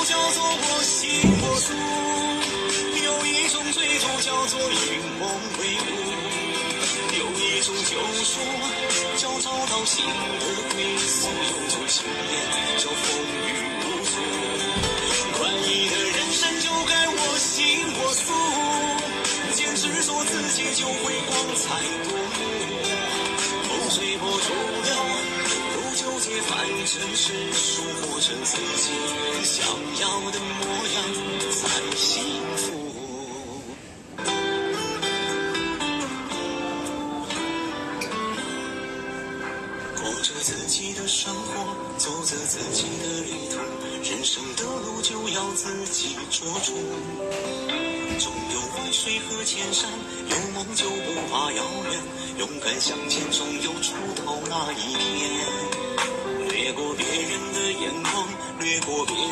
叫做我行我素，有一种追逐叫做云梦归路，有一种救赎叫找到新的归宿，有种信念叫风雨无阻。宽裕的人生就该我行我素，坚持做自己就会光彩夺目。风随波逐流，不纠结，反正是生活成自己想要的模样才幸福。过着自己的生活，走着自己的旅途，人生的路就要自己做主。总有万水和千山，有梦就不怕遥远，勇敢向前，总有出头那一天。掠过别人的眼光，掠过别人